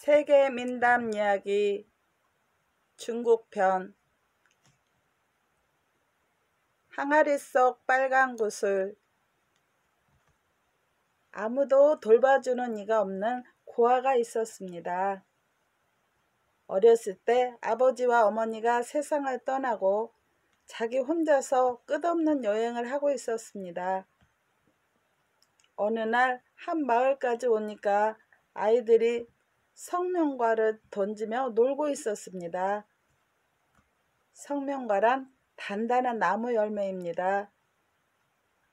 세계 민담 이야기 중국편. 항아리 속 빨간 구슬. 아무도 돌봐주는 이가 없는 고아가 있었습니다. 어렸을 때 아버지와 어머니가 세상을 떠나고 자기 혼자서 끝없는 여행을 하고 있었습니다. 어느 날 한 마을까지 오니까 아이들이 성명과를 던지며 놀고 있었습니다. 성명과란 단단한 나무 열매입니다.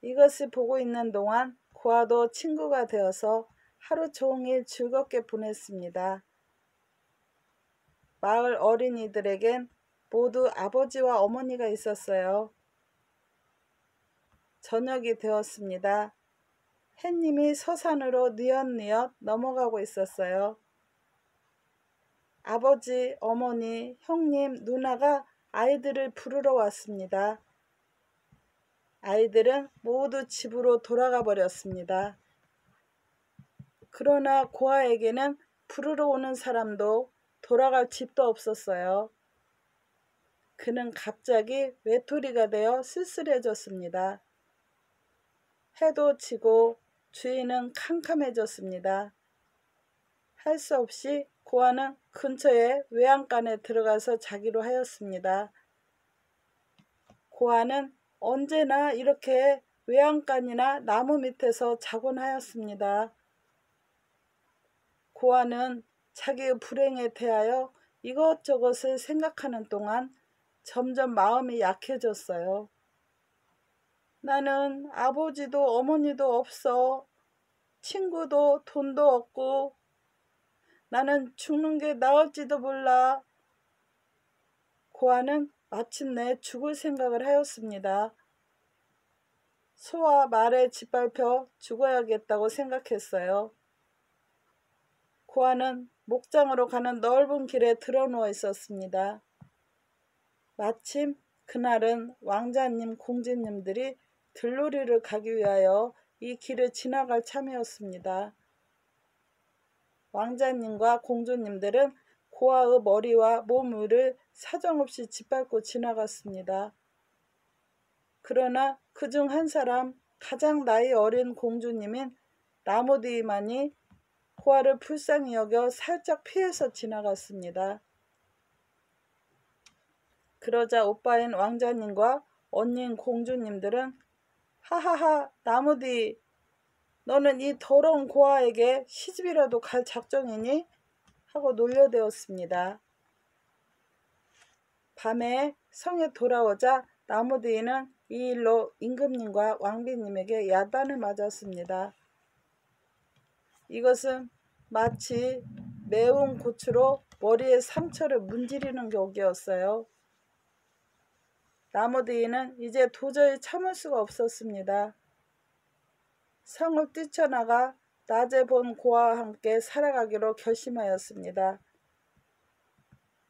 이것을 보고 있는 동안 고아도 친구가 되어서 하루 종일 즐겁게 보냈습니다. 마을 어린이들에겐 모두 아버지와 어머니가 있었어요. 저녁이 되었습니다. 햇님이 서산으로 뉘엿뉘엿 넘어가고 있었어요. 아버지, 어머니, 형님, 누나가 아이들을 부르러 왔습니다. 아이들은 모두 집으로 돌아가 버렸습니다. 그러나 고아에게는 부르러 오는 사람도 돌아갈 집도 없었어요. 그는 갑자기 외톨이가 되어 쓸쓸해졌습니다. 해도 지고 주위는 캄캄해졌습니다. 할 수 없이 고아는 근처의 외양간에 들어가서 자기로 하였습니다. 고아는 언제나 이렇게 외양간이나 나무 밑에서 자곤 하였습니다. 고아는 자기의 불행에 대하여 이것저것을 생각하는 동안 점점 마음이 약해졌어요. 나는 아버지도 어머니도 없어. 친구도 돈도 없고 나는 죽는 게 나을지도 몰라. 고아는 마침내 죽을 생각을 하였습니다. 소와 말에 짓밟혀 죽어야겠다고 생각했어요. 고아는 목장으로 가는 넓은 길에 드러누워 있었습니다. 마침 그날은 왕자님, 공주님들이 들놀이를 가기 위하여 이 길을 지나갈 참이었습니다. 왕자님과 공주님들은 고아의 머리와 몸 위를 사정없이 짓밟고 지나갔습니다. 그러나 그중 한 사람, 가장 나이 어린 공주님인 나무디만이 고아를 불쌍히 여겨 살짝 피해서 지나갔습니다. 그러자 오빠인 왕자님과 언니인 공주님들은 하하하, 나무디, 너는 이 더러운 고아에게 시집이라도 갈 작정이니? 하고 놀려대었습니다. 밤에 성에 돌아오자 나무디는 이 일로 임금님과 왕비님에게 야단을 맞았습니다. 이것은 마치 매운 고추로 머리에 상처를 문지르는 격이었어요. 나무디는 이제 도저히 참을 수가 없었습니다. 성을 뛰쳐나가 낮에 본 고아와 함께 살아가기로 결심하였습니다.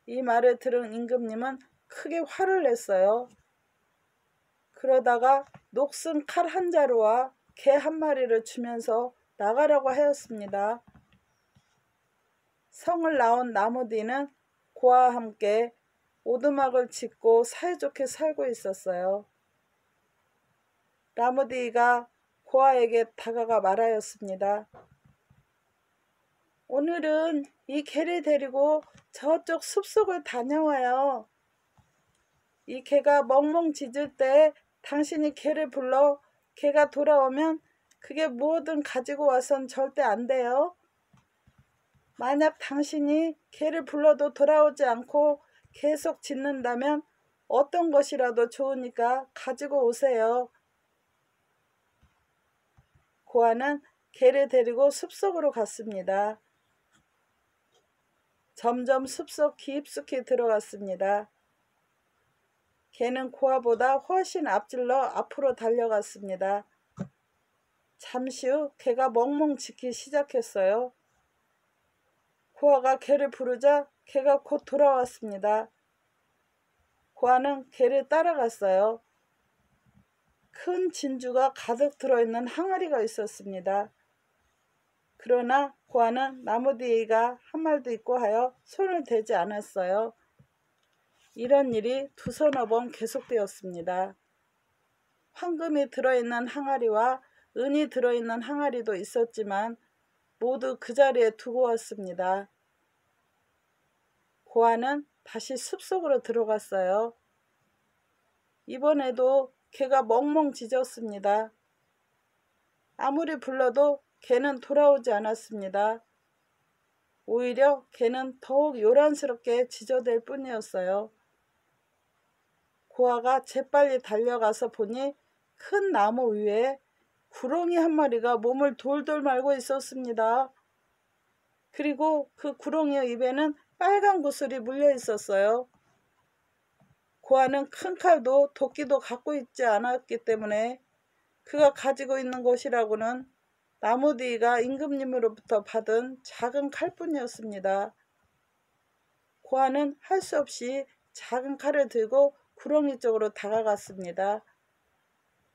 이 말을 들은 임금님은 크게 화를 냈어요. 그러다가 녹슨 칼 한 자루와 개 한 마리를 주면서 나가라고 하였습니다. 성을 나온 나무디는 고아와 함께 오두막을 짓고 사이좋게 살고 있었어요. 나무디가 고아에게 다가가 말하였습니다. 오늘은 이 개를 데리고 저쪽 숲속을 다녀와요. 이 개가 멍멍 짖을 때 당신이 개를 불러 개가 돌아오면 그게 무엇든 가지고 와선 절대 안 돼요. 만약 당신이 개를 불러도 돌아오지 않고 계속 짖는다면 어떤 것이라도 좋으니까 가지고 오세요. 고아는 개를 데리고 숲속으로 갔습니다. 점점 숲속 깊숙이 들어갔습니다. 개는 고아보다 훨씬 앞질러 앞으로 달려갔습니다. 잠시 후 개가 멍멍 짖기 시작했어요. 고아가 개를 부르자 개가 곧 돌아왔습니다. 고아는 개를 따라갔어요. 큰 진주가 가득 들어있는 항아리가 있었습니다. 그러나 고아는 나무 뒤가 한 말도 있고 하여 손을 대지 않았어요. 이런 일이 두서너 번 계속되었습니다. 황금이 들어있는 항아리와 은이 들어있는 항아리도 있었지만 모두 그 자리에 두고 왔습니다. 고아는 다시 숲속으로 들어갔어요. 이번에도 개가 멍멍 짖었습니다. 아무리 불러도 개는 돌아오지 않았습니다. 오히려 개는 더욱 요란스럽게 짖어댈 뿐이었어요. 고아가 재빨리 달려가서 보니 큰 나무 위에 구렁이 한 마리가 몸을 돌돌 말고 있었습니다. 그리고 그 구렁이의 입에는 빨간 구슬이 물려 있었어요. 고아는 큰 칼도 도끼도 갖고 있지 않았기 때문에 그가 가지고 있는 것이라고는 나무디가 임금님으로부터 받은 작은 칼뿐이었습니다. 고아는 할 수 없이 작은 칼을 들고 구렁이 쪽으로 다가갔습니다.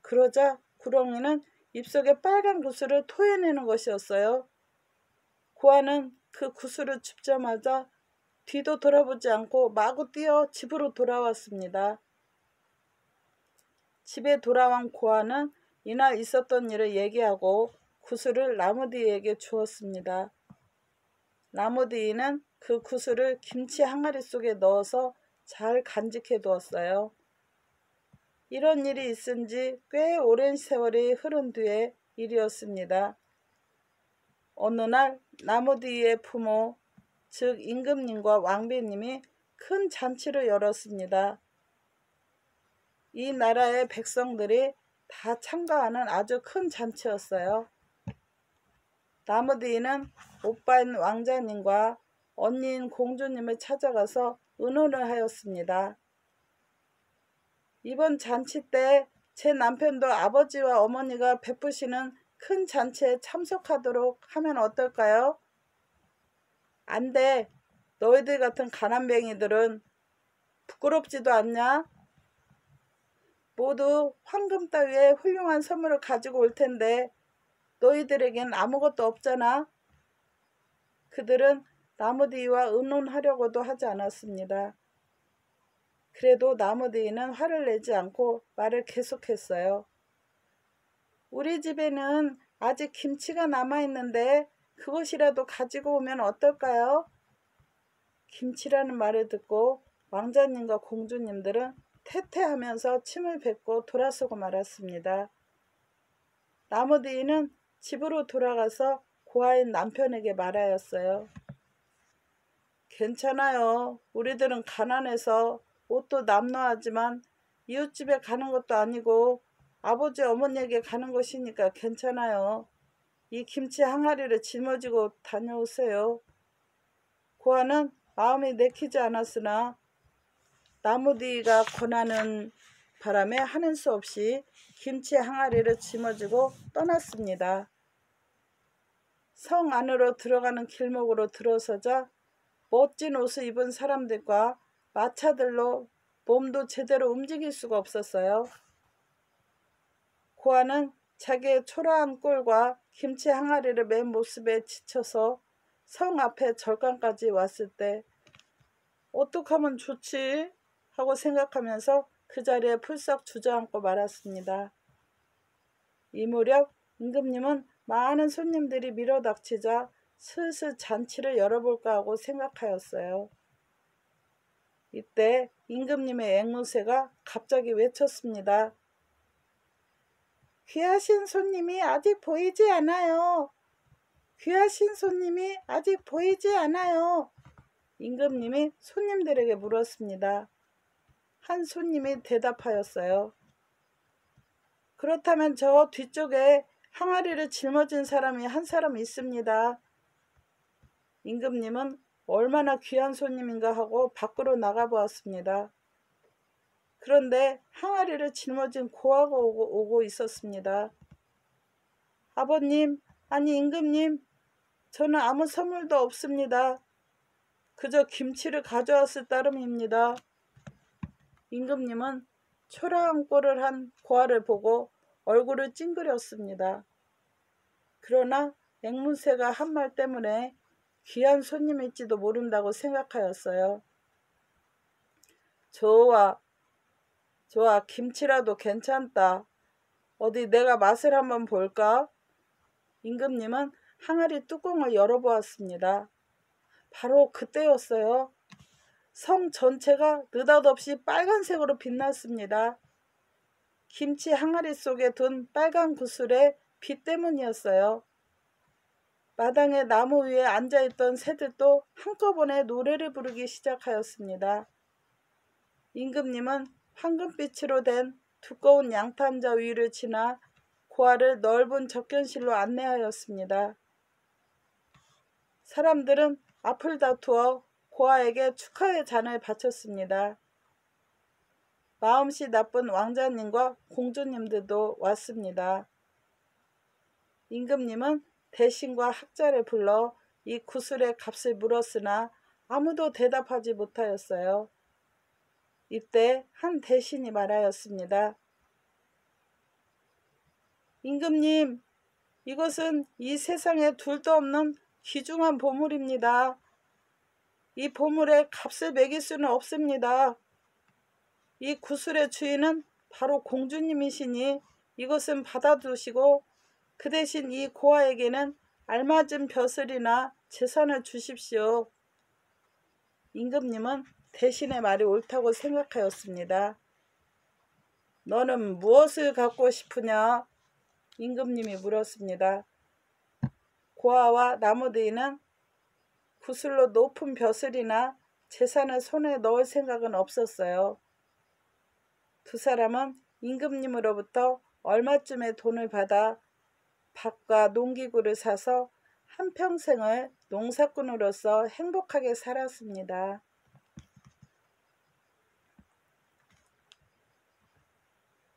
그러자 구렁이는 입속에 빨간 구슬을 토해내는 것이었어요. 고아는 그 구슬을 줍자마자 뒤도 돌아보지 않고 마구 뛰어 집으로 돌아왔습니다. 집에 돌아온 고아는 이날 있었던 일을 얘기하고 구슬을 나무디에게 주었습니다. 나무디는 그 구슬을 김치 항아리 속에 넣어서 잘 간직해 두었어요. 이런 일이 있은 지 꽤 오랜 세월이 흐른 뒤의 일이었습니다. 어느 날 나무디의 부모, 즉 임금님과 왕비님이 큰 잔치를 열었습니다. 이 나라의 백성들이 다 참가하는 아주 큰 잔치였어요. 나무디는 오빠인 왕자님과 언니인 공주님을 찾아가서 의논을 하였습니다. 이번 잔치 때 제 남편도 아버지와 어머니가 베푸시는 큰 잔치에 참석하도록 하면 어떨까요? 안 돼. 너희들 같은 가난뱅이들은 부끄럽지도 않냐? 모두 황금 따위의 훌륭한 선물을 가지고 올 텐데 너희들에겐 아무것도 없잖아. 그들은 나무디와 의논하려고도 하지 않았습니다. 그래도 나무디는 화를 내지 않고 말을 계속했어요. 우리 집에는 아직 김치가 남아있는데 그것이라도 가지고 오면 어떨까요? 김치라는 말을 듣고 왕자님과 공주님들은 태태하면서 침을 뱉고 돌아서고 말았습니다. 나무디는 집으로 돌아가서 고아인 남편에게 말하였어요. 괜찮아요. 우리들은 가난해서 옷도 남루하지만 이웃집에 가는 것도 아니고 아버지 어머니에게 가는 것이니까 괜찮아요. 이 김치 항아리를 짊어지고 다녀오세요. 고아는 마음이 내키지 않았으나 나무디가 권하는 바람에 하는 수 없이 김치 항아리를 짊어지고 떠났습니다. 성 안으로 들어가는 길목으로 들어서자 멋진 옷을 입은 사람들과 마차들로 몸도 제대로 움직일 수가 없었어요. 고아는 자기의 초라한 꼴과 김치 항아리를 맨 모습에 지쳐서 성 앞에 절간까지 왔을 때 어떡하면 좋지? 하고 생각하면서 그 자리에 풀썩 주저앉고 말았습니다. 이 무렵 임금님은 많은 손님들이 밀어닥치자 슬슬 잔치를 열어볼까 하고 생각하였어요. 이때 임금님의 앵무새가 갑자기 외쳤습니다. 귀하신 손님이 아직 보이지 않아요. 귀하신 손님이 아직 보이지 않아요. 임금님이 손님들에게 물었습니다. 한 손님이 대답하였어요. 그렇다면 저 뒤쪽에 항아리를 짊어진 사람이 한 사람 있습니다. 임금님은 얼마나 귀한 손님인가 하고 밖으로 나가보았습니다. 그런데 항아리를 짊어진 고아가 오고 있었습니다. 아버님, 아니 임금님, 저는 아무 선물도 없습니다. 그저 김치를 가져왔을 따름입니다. 임금님은 초라한 꼴을 한 고아를 보고 얼굴을 찡그렸습니다. 그러나 앵무새가 한 말 때문에 귀한 손님일지도 모른다고 생각하였어요. 좋아, 좋아, 김치라도 괜찮다. 어디 내가 맛을 한번 볼까? 임금님은 항아리 뚜껑을 열어보았습니다. 바로 그때였어요. 성 전체가 느닷없이 빨간색으로 빛났습니다. 김치 항아리 속에 둔 빨간 구슬의 빛 때문이었어요. 마당의 나무 위에 앉아있던 새들도 한꺼번에 노래를 부르기 시작하였습니다. 임금님은 황금빛으로 된 두꺼운 양탄자 위를 지나 고아를 넓은 접견실로 안내하였습니다. 사람들은 앞을 다투어 고아에게 축하의 잔을 바쳤습니다. 마음씨 나쁜 왕자님과 공주님들도 왔습니다. 임금님은 대신과 학자를 불러 이 구슬의 값을 물었으나 아무도 대답하지 못하였어요. 이때 한 대신이 말하였습니다. 임금님, 이것은 이 세상에 둘도 없는 귀중한 보물입니다. 이 보물의 값을 매길 수는 없습니다. 이 구슬의 주인은 바로 공주님이시니 이것은 받아두시고 그 대신 이 고아에게는 알맞은 벼슬이나 재산을 주십시오. 임금님은 대신의 말이 옳다고 생각하였습니다. 너는 무엇을 갖고 싶으냐? 임금님이 물었습니다. 고아와 나무들이는 구슬로 높은 벼슬이나 재산을 손에 넣을 생각은 없었어요. 두 사람은 임금님으로부터 얼마쯤의 돈을 받아 밭과 농기구를 사서 한평생을 농사꾼으로서 행복하게 살았습니다.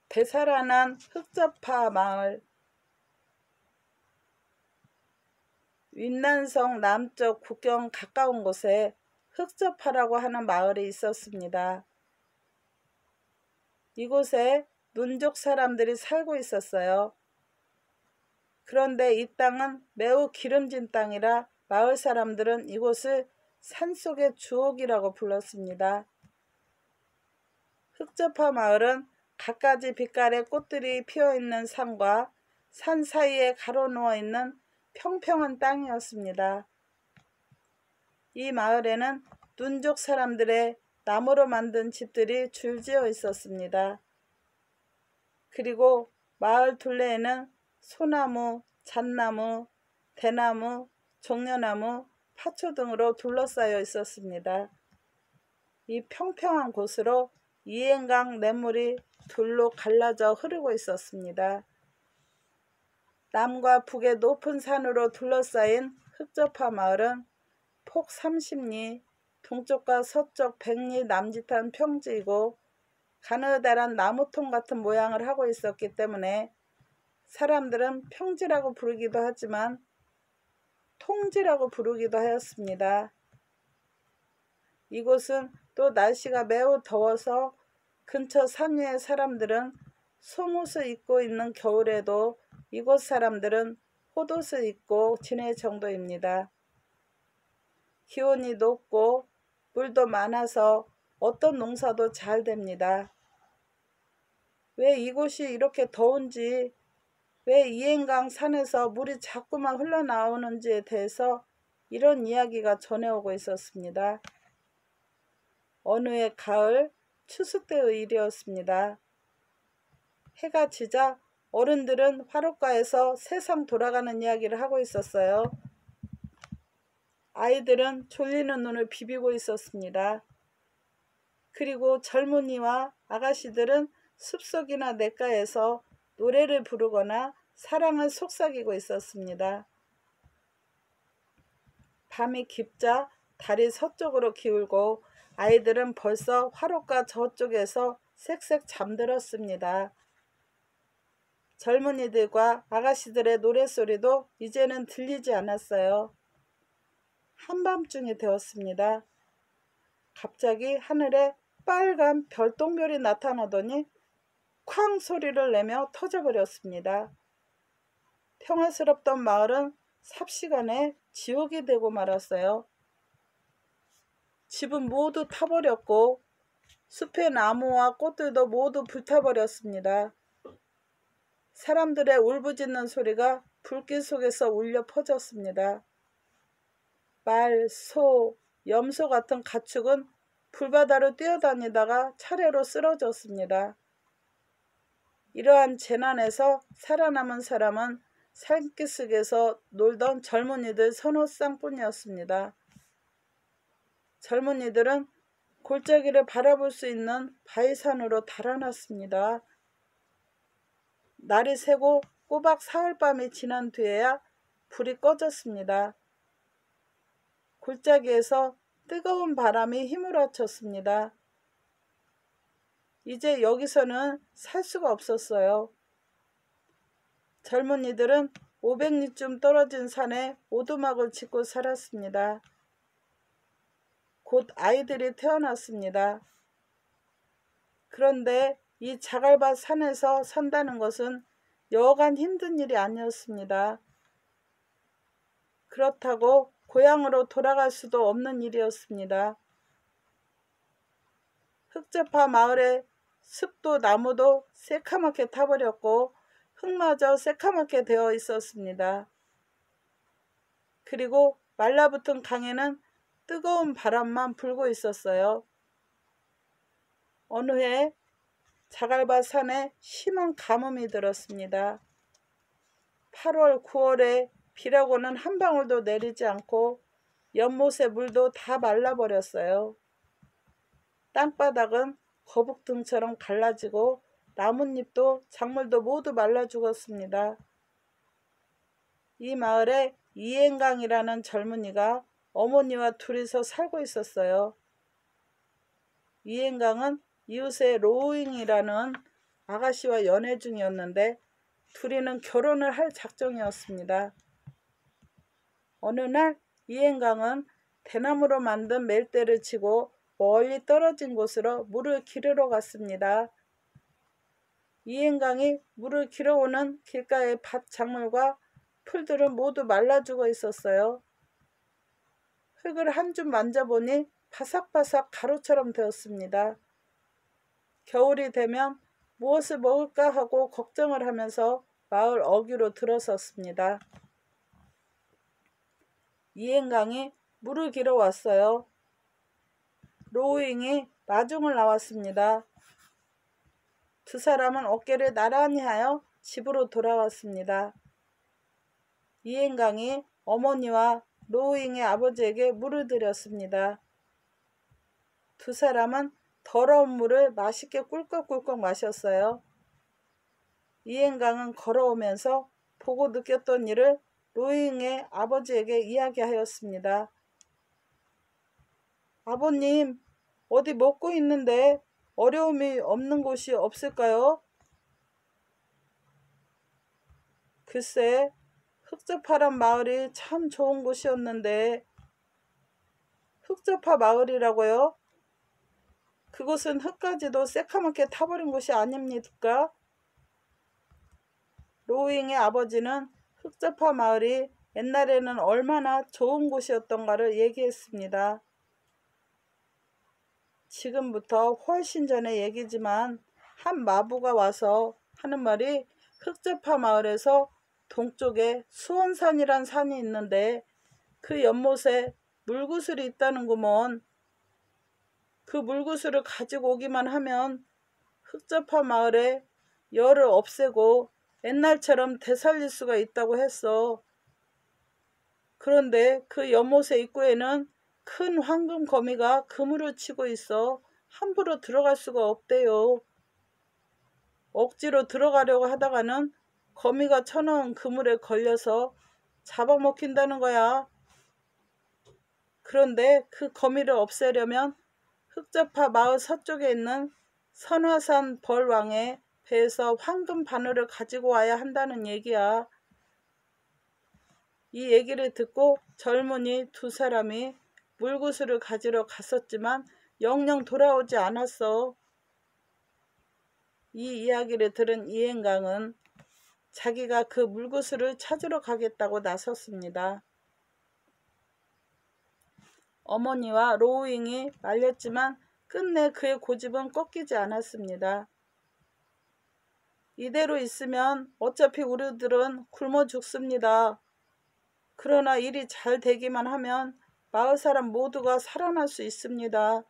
되살아난 흑접파 마을. 윈난성 남쪽 국경 가까운 곳에 흑접파라고 하는 마을이 있었습니다. 이곳에 눈족 사람들이 살고 있었어요. 그런데 이 땅은 매우 기름진 땅이라 마을 사람들은 이곳을 산속의 주옥이라고 불렀습니다. 흑접파 마을은 갖가지 빛깔의 꽃들이 피어있는 산과 산 사이에 가로누워 있는 평평한 땅이었습니다. 이 마을에는 눈족 사람들의 나무로 만든 집들이 줄지어 있었습니다. 그리고 마을 둘레에는 소나무, 잣나무, 대나무, 종려나무, 파초 등으로 둘러싸여 있었습니다. 이 평평한 곳으로 이행강 냇물이 둘로 갈라져 흐르고 있었습니다. 남과 북의 높은 산으로 둘러싸인 흑접파 마을은 폭 30리, 동쪽과 서쪽 100리 남짓한 평지이고 가느다란 나무통 같은 모양을 하고 있었기 때문에 사람들은 평지라고 부르기도 하지만 통지라고 부르기도 하였습니다. 이곳은 또 날씨가 매우 더워서 근처 산 위의 사람들은 속옷을 입고 있는 겨울에도 이곳 사람들은 홑옷을 입고 지낼 정도입니다. 기온이 높고 물도 많아서 어떤 농사도 잘 됩니다. 왜 이곳이 이렇게 더운지, 왜 이행강 산에서 물이 자꾸만 흘러나오는지에 대해서 이런 이야기가 전해오고 있었습니다. 어느 해 가을 추수 때의 일이었습니다. 해가 지자 어른들은 화롯가에서 세상 돌아가는 이야기를 하고 있었어요. 아이들은 졸리는 눈을 비비고 있었습니다. 그리고 젊은이와 아가씨들은 숲속이나 냇가에서 노래를 부르거나 사랑을 속삭이고 있었습니다. 밤이 깊자 달이 서쪽으로 기울고 아이들은 벌써 화롯가 저쪽에서 쌕쌕 잠들었습니다. 젊은이들과 아가씨들의 노랫소리도 이제는 들리지 않았어요. 한밤중이 되었습니다. 갑자기 하늘에 빨간 별똥별이 나타나더니 쾅 소리를 내며 터져버렸습니다. 평화스럽던 마을은 삽시간에 지옥이 되고 말았어요. 집은 모두 타버렸고 숲의 나무와 꽃들도 모두 불타버렸습니다. 사람들의 울부짖는 소리가 불길 속에서 울려 퍼졌습니다. 말, 소, 염소 같은 가축은 불바다로 뛰어다니다가 차례로 쓰러졌습니다. 이러한 재난에서 살아남은 사람은 산기슭에서 놀던 젊은이들 서너 쌍뿐이었습니다. 젊은이들은 골짜기를 바라볼 수 있는 바위산으로 달아났습니다. 날이 새고 꼬박 사흘밤이 지난 뒤에야 불이 꺼졌습니다. 골짜기에서 뜨거운 바람이 휘몰아쳤습니다. 이제 여기서는 살 수가 없었어요. 젊은이들은 500리쯤 떨어진 산에 오두막을 짓고 살았습니다. 곧 아이들이 태어났습니다. 그런데 이 자갈밭 산에서 산다는 것은 여간 힘든 일이 아니었습니다. 그렇다고 고향으로 돌아갈 수도 없는 일이었습니다. 흙저파 마을의 숲도 나무도 새카맣게 타버렸고 흙마저 새카맣게 되어 있었습니다. 그리고 말라붙은 강에는 뜨거운 바람만 불고 있었어요. 어느 해 자갈밭 산에 심한 가뭄이 들었습니다. 8월, 9월에 비라고는 한 방울도 내리지 않고 연못의 물도 다 말라버렸어요. 땅바닥은 거북등처럼 갈라지고 나뭇잎도 작물도 모두 말라 죽었습니다. 이 마을에 이행강이라는 젊은이가 어머니와 둘이서 살고 있었어요. 이행강은 이웃의 로잉이라는 아가씨와 연애 중이었는데 둘이는 결혼을 할 작정이었습니다. 어느 날 이행강은 대나무로 만든 멜대를 치고 멀리 떨어진 곳으로 물을 기르러 갔습니다. 이행강이 물을 기러오는 길가의 밭 작물과 풀들은 모두 말라 죽어 있었어요. 흙을 한 줌 만져보니 바삭바삭 가루처럼 되었습니다. 겨울이 되면 무엇을 먹을까 하고 걱정을 하면서 마을 어귀로 들어섰습니다. 이행강이 물을 기러 왔어요. 로우잉이 마중을 나왔습니다. 두 사람은 어깨를 나란히 하여 집으로 돌아왔습니다. 이행강이 어머니와 로우잉의 아버지에게 물을 드렸습니다. 두 사람은 더러운 물을 맛있게 꿀꺽꿀꺽 마셨어요. 이행강은 걸어오면서 보고 느꼈던 일을 로잉의 아버지에게 이야기하였습니다. 아버님, 어디 먹고 있는데 어려움이 없는 곳이 없을까요? 글쎄, 흑접하란 마을이 참 좋은 곳이었는데. 흑접하 마을이라고요? 그곳은 흙까지도 새카맣게 타버린 곳이 아닙니까? 로잉의 아버지는 흑접하 마을이 옛날에는 얼마나 좋은 곳이었던가를 얘기했습니다. 지금부터 훨씬 전의 얘기지만 한 마부가 와서 하는 말이 흑접하 마을에서 동쪽에 수원산이란 산이 있는데 그 연못에 물구슬이 있다는구먼. 그 물구슬을 가지고 오기만 하면 흑접하 마을에 열을 없애고 옛날처럼 되살릴 수가 있다고 했어. 그런데 그 연못의 입구에는 큰 황금 거미가 그물을 치고 있어 함부로 들어갈 수가 없대요. 억지로 들어가려고 하다가는 거미가 쳐놓은 그물에 걸려서 잡아먹힌다는 거야. 그런데 그 거미를 없애려면 흑접하 마을 서쪽에 있는 선화산 벌왕의 배에서 황금 바늘을 가지고 와야 한다는 얘기야. 이 얘기를 듣고 젊은이 두 사람이 물구슬을 가지러 갔었지만 영영 돌아오지 않았어. 이 이야기를 들은 이행강은 자기가 그 물구슬을 찾으러 가겠다고 나섰습니다. 어머니와 로우잉이 말렸지만 끝내 그의 고집은 꺾이지 않았습니다. 이대로 있으면 어차피 우리들은 굶어 죽습니다. 그러나 일이 잘 되기만 하면 마을 사람 모두가 살아날 수 있습니다.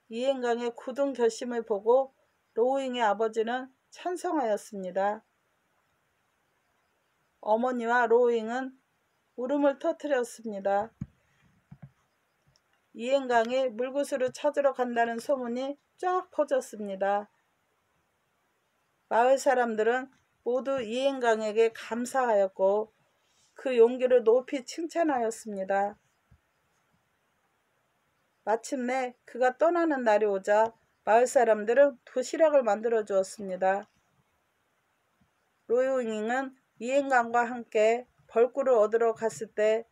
이행강의 굳은 결심을 보고 로우잉의 아버지는 찬성하였습니다. 어머니와 로우잉은 울음을 터뜨렸습니다. 이행강이 물구슬을 찾으러 간다는 소문이 쫙 퍼졌습니다. 마을 사람들은 모두 이행강에게 감사하였고 그 용기를 높이 칭찬하였습니다. 마침내 그가 떠나는 날이 오자 마을 사람들은 도시락을 만들어 주었습니다. 로우잉은 이행강과 함께 벌꿀을 얻으러 갔을 때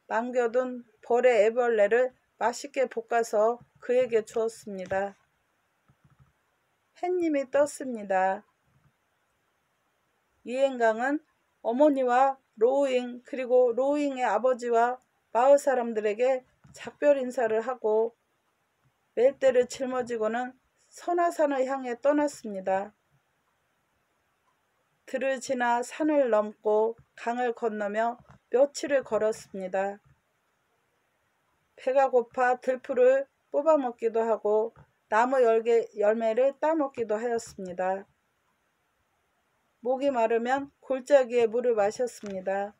남겨둔 벌의 애벌레를 맛있게 볶아서 그에게 주었습니다. 햇님이 떴습니다. 이행강은 어머니와 로우잉 그리고 로우잉의 아버지와 마을 사람들에게 작별 인사를 하고 멜대를 짊어지고는 선화산을 향해 떠났습니다. 들을 지나 산을 넘고 강을 건너며 며칠을 걸었습니다. 배가 고파 들풀을 뽑아먹기도 하고 나무 열매를 따먹기도 하였습니다. 목이 마르면 골짜기에 물을 마셨습니다.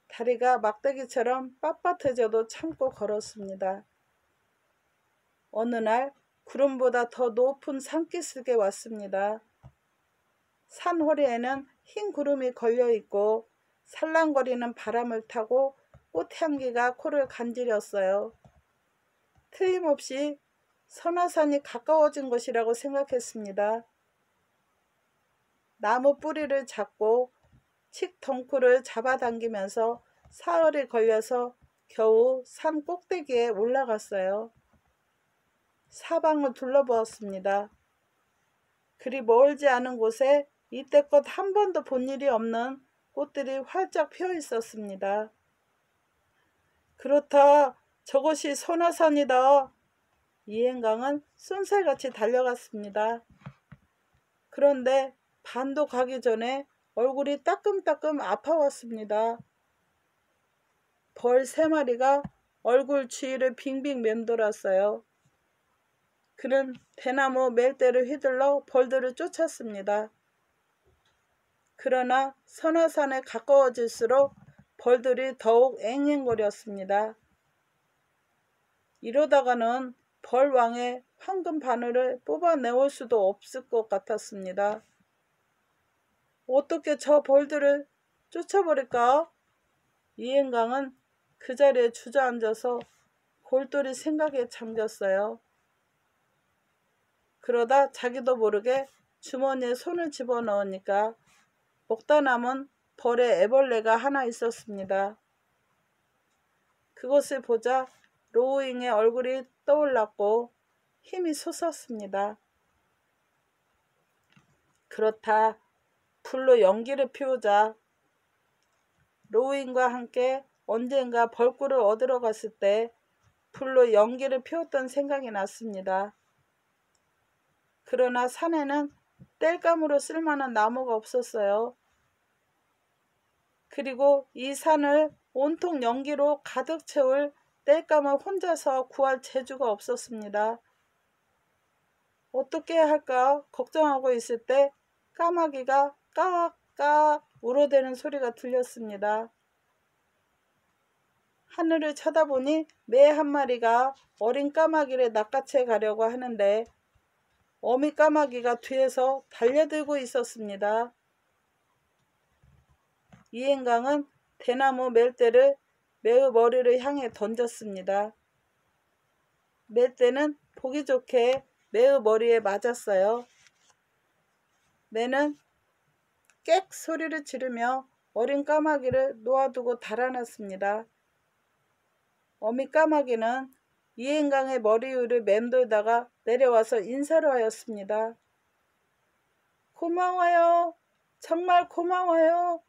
다리가 막대기처럼 빳빳해져도 참고 걸었습니다. 어느 날 구름보다 더 높은 산기슭에 왔습니다. 산 허리에는 흰 구름이 걸려있고 살랑거리는 바람을 타고 꽃향기가 코를 간지렸어요. 틀림없이 선화산이 가까워진 것이라고 생각했습니다. 나무 뿌리를 잡고 칡 덩쿨을 잡아당기면서 사흘이 걸려서 겨우 산 꼭대기에 올라갔어요. 사방을 둘러보았습니다. 그리 멀지 않은 곳에 이때껏 한 번도 본 일이 없는 꽃들이 활짝 피어 있었습니다. 그렇다, 저것이 선화산이다. 이행강은 쏜살같이 달려갔습니다. 그런데 반도 가기 전에 얼굴이 따끔따끔 아파왔습니다. 벌 3마리가 얼굴 주위를 빙빙 맴돌았어요. 그는 대나무 멜대를 휘둘러 벌들을 쫓았습니다. 그러나 선화산에 가까워질수록 벌들이 더욱 앵앵거렸습니다. 이러다가는 벌왕의 황금 바늘을 뽑아내올 수도 없을 것 같았습니다. 어떻게 저 벌들을 쫓아버릴까? 이행강은 그 자리에 주저앉아서 골똘히 생각에 잠겼어요. 그러다 자기도 모르게 주머니에 손을 집어넣으니까 먹다 남은 벌의 애벌레가 하나 있었습니다. 그것을 보자 로우잉의 얼굴이 떠올랐고 힘이 솟았습니다. 그렇다, 불로 연기를 피우자. 로우잉과 함께 언젠가 벌꿀을 얻으러 갔을 때 불로 연기를 피웠던 생각이 났습니다. 그러나 산에는 땔감으로 쓸만한 나무가 없었어요. 그리고 이 산을 온통 연기로 가득 채울 땔감을 혼자서 구할 재주가 없었습니다. 어떻게 해야 할까 걱정하고 있을 때 까마귀가 까악 울어대는 소리가 들렸습니다. 하늘을 쳐다보니 매 한 마리가 어린 까마귀를 낚아채 가려고 하는데 어미 까마귀가 뒤에서 달려들고 있었습니다. 이행강은 대나무 멜대를 매의 머리를 향해 던졌습니다. 멜대는 보기 좋게 매의 머리에 맞았어요. 매는 꽥 소리를 지르며 어린 까마귀를 놓아두고 달아났습니다. 어미 까마귀는 이행강의 머리 위를 맴돌다가 내려와서 인사를 하였습니다. 고마워요. 정말 고마워요.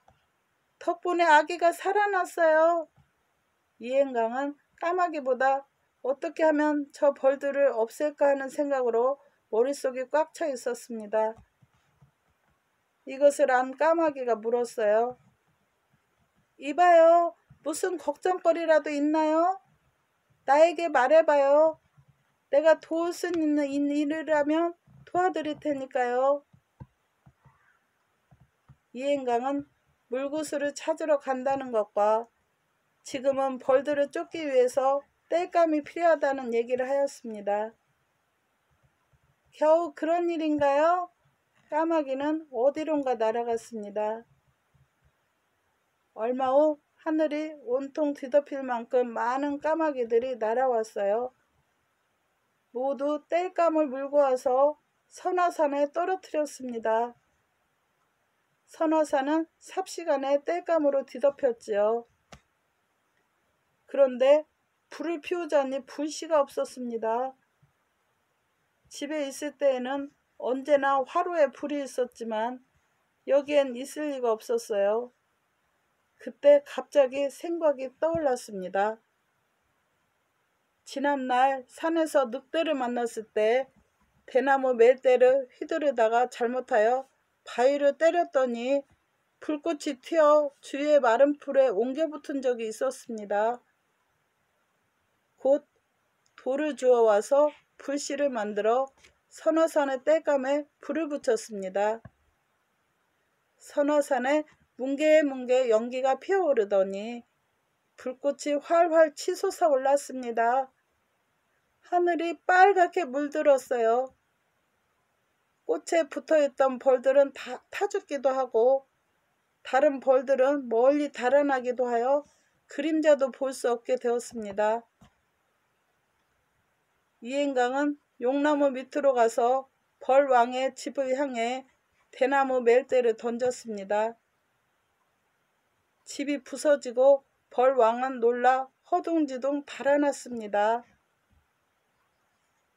덕분에 아기가 살아났어요. 이행강은 까마귀보다 어떻게 하면 저 벌들을 없앨까 하는 생각으로 머릿속이 꽉 차 있었습니다. 이것을 안 까마귀가 물었어요. 이봐요. 무슨 걱정거리라도 있나요? 나에게 말해봐요. 내가 도울 수 있는 일이라면 도와드릴 테니까요. 이행강은 물구슬을 찾으러 간다는 것과 지금은 벌들을 쫓기 위해서 땔감이 필요하다는 얘기를 하였습니다. 겨우 그런 일인가요? 까마귀는 어디론가 날아갔습니다. 얼마 후 하늘이 온통 뒤덮일 만큼 많은 까마귀들이 날아왔어요. 모두 땔감을 물고 와서 선화산에 떨어뜨렸습니다. 선화산은 삽시간에 땔감으로 뒤덮였지요. 그런데 불을 피우자니 불씨가 없었습니다. 집에 있을 때에는 언제나 화로에 불이 있었지만 여기엔 있을 리가 없었어요. 그때 갑자기 생각이 떠올랐습니다. 지난날 산에서 늑대를 만났을 때 대나무 멜대를 휘두르다가 잘못하여 바위를 때렸더니 불꽃이 튀어 주위의 마른 풀에 옮겨 붙은 적이 있었습니다. 곧 돌을 주워와서 불씨를 만들어 선화산의 땔감에 불을 붙였습니다. 선화산에 뭉게뭉게 연기가 피어오르더니 불꽃이 활활 치솟아 올랐습니다. 하늘이 빨갛게 물들었어요. 꽃에 붙어있던 벌들은 다 타 죽기도 하고 다른 벌들은 멀리 달아나기도 하여 그림자도 볼 수 없게 되었습니다. 이행강은 용나무 밑으로 가서 벌왕의 집을 향해 대나무 멜대를 던졌습니다. 집이 부서지고 벌왕은 놀라 허둥지둥 달아났습니다.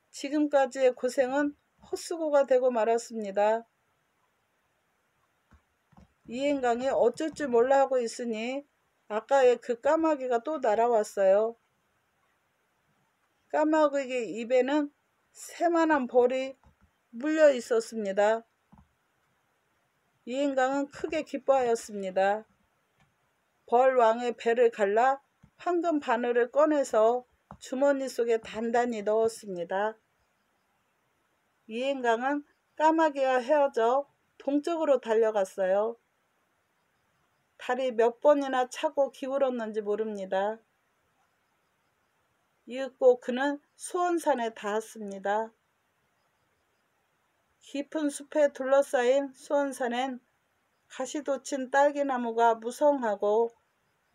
지금까지의 고생은 헛수고가 되고 말았습니다. 이행강이 어쩔 줄 몰라 하고 있으니 아까의 그 까마귀가 또 날아왔어요. 까마귀의 입에는 새만한 벌이 물려 있었습니다. 이행강은 크게 기뻐하였습니다. 벌왕의 배를 갈라 황금 바늘을 꺼내서 주머니 속에 단단히 넣었습니다. 이행강은 까마귀와 헤어져 동쪽으로 달려갔어요. 달이 몇 번이나 차고 기울었는지 모릅니다. 이윽고 그는 수원산에 닿았습니다. 깊은 숲에 둘러싸인 수원산엔 가시돋친 딸기나무가 무성하고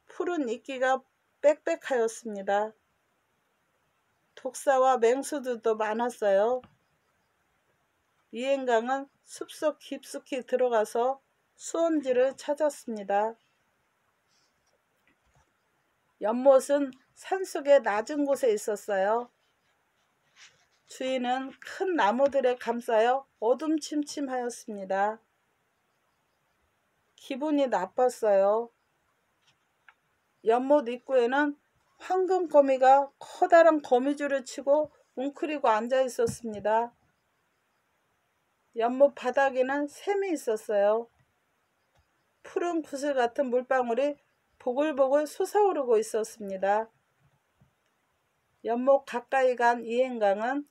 푸른 이끼가 빽빽하였습니다. 독사와 맹수들도 많았어요. 이행강은 숲속 깊숙이 들어가서 수원지를 찾았습니다. 연못은 산속의 낮은 곳에 있었어요. 주위는 큰 나무들에 감싸여 어둠침침하였습니다. 기분이 나빴어요. 연못 입구에는 황금거미가 커다란 거미줄을 치고 웅크리고 앉아 있었습니다. 연못 바닥에는 샘이 있었어요. 푸른 구슬 같은 물방울이 보글보글 솟아오르고 있었습니다. 연못 가까이 간 이행강은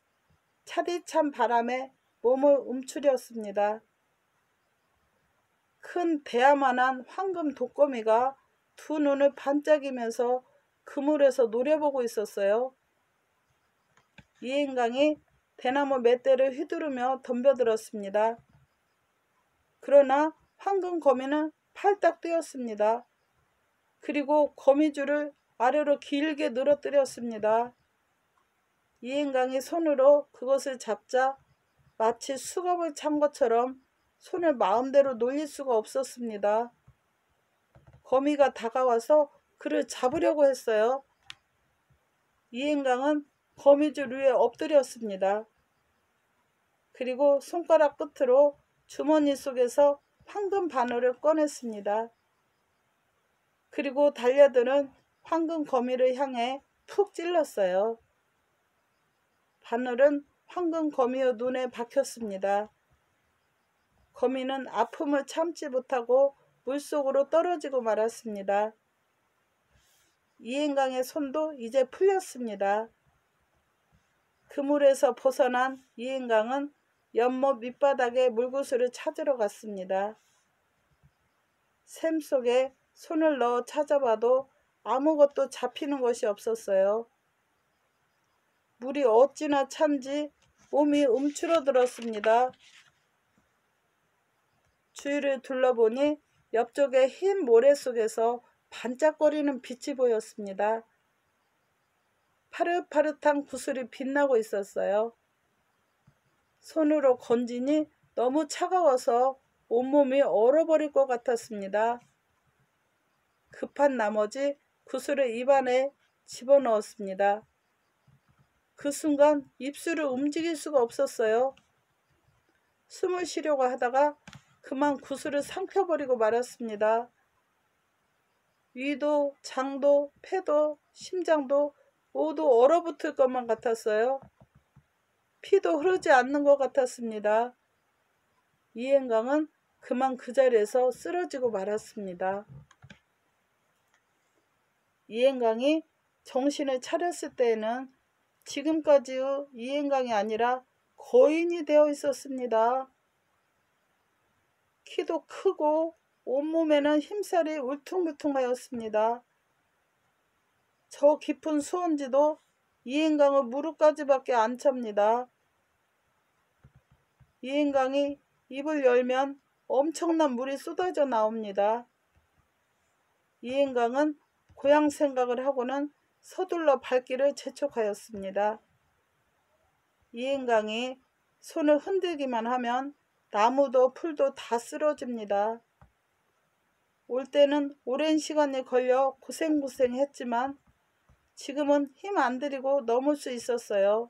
차디찬 바람에 몸을 움츠렸습니다. 큰 대야만한 황금 독거미가 두 눈을 반짝이면서 그물에서 노려보고 있었어요. 이행강이 대나무 맷대를 휘두르며 덤벼들었습니다. 그러나 황금 거미는 팔딱 뛰었습니다. 그리고 거미줄을 아래로 길게 늘어뜨렸습니다. 이행강이 손으로 그것을 잡자 마치 수갑을 찬 것처럼 손을 마음대로 놀릴 수가 없었습니다. 거미가 다가와서 그를 잡으려고 했어요. 이행강은 거미줄 위에 엎드렸습니다. 그리고 손가락 끝으로 주머니 속에서 황금 바늘을 꺼냈습니다. 그리고 달려드는 황금 거미를 향해 푹 찔렀어요. 바늘은 황금 거미의 눈에 박혔습니다. 거미는 아픔을 참지 못하고 물속으로 떨어지고 말았습니다. 이행강의 손도 이제 풀렸습니다. 그물에서 벗어난 이행강은 연못 밑바닥에 물구슬을 찾으러 갔습니다. 샘 속에 손을 넣어 찾아봐도 아무것도 잡히는 것이 없었어요. 물이 어찌나 찬지 몸이 움츠러들었습니다. 주위를 둘러보니 옆쪽에 흰 모래 속에서 반짝거리는 빛이 보였습니다. 파릇파릇한 구슬이 빛나고 있었어요. 손으로 건지니 너무 차가워서 온몸이 얼어버릴 것 같았습니다. 급한 나머지 구슬을 입안에 집어넣었습니다. 그 순간 입술을 움직일 수가 없었어요. 숨을 쉬려고 하다가 그만 구슬을 삼켜버리고 말았습니다. 위도, 장도, 폐도, 심장도 모두 얼어붙을 것만 같았어요. 피도 흐르지 않는 것 같았습니다. 이행강은 그만 그 자리에서 쓰러지고 말았습니다. 이행강이 정신을 차렸을 때에는 지금까지의 이행강이 아니라 거인이 되어 있었습니다. 키도 크고 온몸에는 힘살이 울퉁불퉁하였습니다. 저 깊은 수온지도 이행강의 무릎까지밖에 안 찹니다. 이행강이 입을 열면 엄청난 물이 쏟아져 나옵니다. 이행강은 고향 생각을 하고는 서둘러 발길을 재촉하였습니다. 이행강이 손을 흔들기만 하면 나무도 풀도 다 쓰러집니다. 올 때는 오랜 시간이 걸려 고생했지만 지금은 힘 안 들이고 넘을 수 있었어요.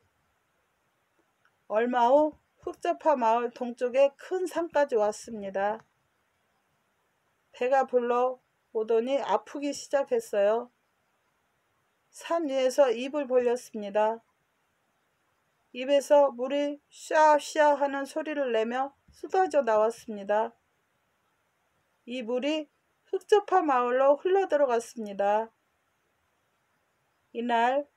얼마 후 흑접하 마을 동쪽에 큰 산까지 왔습니다. 배가 불러 오더니 아프기 시작했어요. 산 위에서 입을 벌렸습니다. 입에서 물이 샤샤 하는 소리를 내며 쏟아져 나왔습니다. 이 물이 흑접하 마을로 흘러들어갔습니다. 이날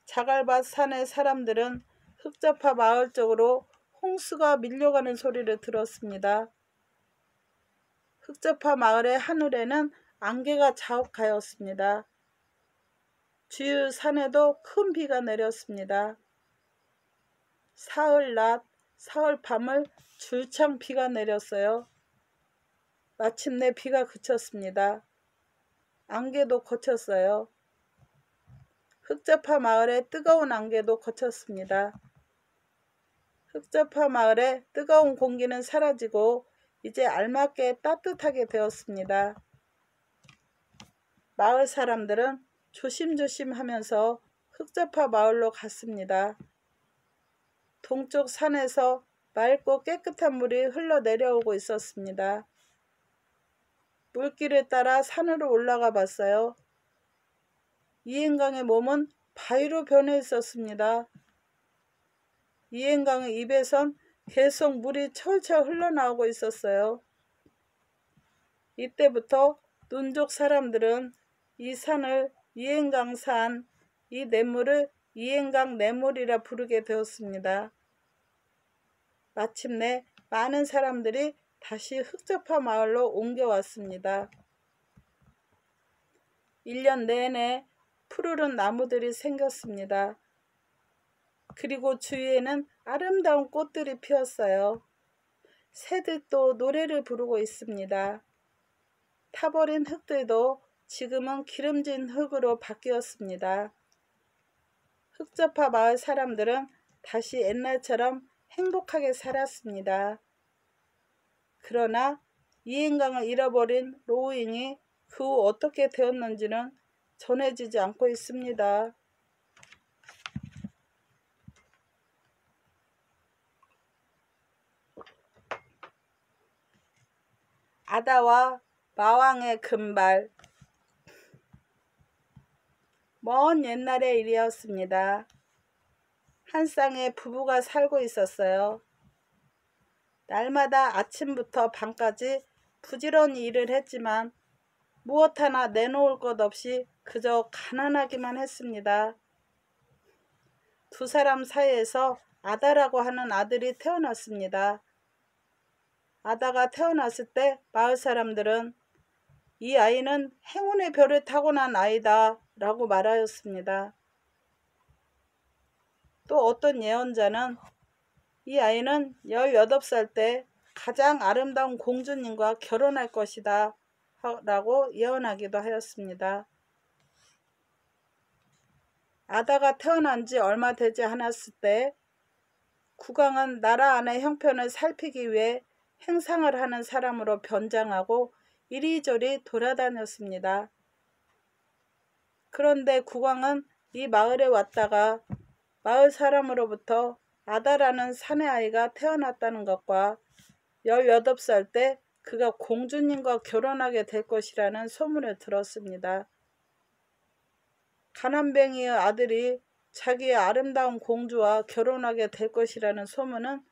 자갈밭 산의 사람들은 흑접하 마을 쪽으로 홍수가 밀려가는 소리를 들었습니다. 흑접하 마을의 하늘에는 안개가 자욱하였습니다. 주위 산에도 큰 비가 내렸습니다. 사흘 낮, 사흘 밤을 줄창 비가 내렸어요. 마침내 비가 그쳤습니다. 안개도 거쳤어요. 흑접하 마을의 뜨거운 안개도 거쳤습니다. 흑접하 마을의 뜨거운 공기는 사라지고 이제 알맞게 따뜻하게 되었습니다. 마을 사람들은 조심조심 하면서 흑접하 마을로 갔습니다. 동쪽 산에서 맑고 깨끗한 물이 흘러내려오고 있었습니다. 물길을 따라 산으로 올라가 봤어요. 이행강의 몸은 바위로 변해 있었습니다. 이행강의 입에선 계속 물이 철철 흘러나오고 있었어요. 이때부터 눈족 사람들은 이 산을 이행강산, 이 냇물을 이행강 냇물이라 부르게 되었습니다. 마침내 많은 사람들이 다시 흑접하 마을로 옮겨왔습니다. 1년 내내 푸르른 나무들이 생겼습니다. 그리고 주위에는 아름다운 꽃들이 피었어요. 새들도 노래를 부르고 있습니다. 타버린 흙들도 지금은 기름진 흙으로 바뀌었습니다. 흑접하 마을 사람들은 다시 옛날처럼 행복하게 살았습니다. 그러나 이행강을 잃어버린 로우잉이 그 후 어떻게 되었는지는 전해지지 않고 있습니다. 아다와 마왕의 금발. 먼 옛날의 일이었습니다. 한 쌍의 부부가 살고 있었어요. 날마다 아침부터 밤까지 부지런히 일을 했지만 무엇 하나 내놓을 것 없이 그저 가난하기만 했습니다. 두 사람 사이에서 아다라고 하는 아들이 태어났습니다. 아다가 태어났을 때 마을 사람들은 이 아이는 행운의 별을 타고난 아이다 라고 말하였습니다. 또 어떤 예언자는 이 아이는 18살 때 가장 아름다운 공주님과 결혼할 것이다 라고 예언하기도 하였습니다. 아다가 태어난 지 얼마 되지 않았을 때 국왕은 나라 안의 형편을 살피기 위해 행상을 하는 사람으로 변장하고 이리저리 돌아다녔습니다. 그런데 국왕은 이 마을에 왔다가 마을 사람으로부터 아다라는 사내 아이가 태어났다는 것과 18살 때 그가 공주님과 결혼하게 될 것이라는 소문을 들었습니다. 가난뱅이의 아들이 자기의 아름다운 공주와 결혼하게 될 것이라는 소문은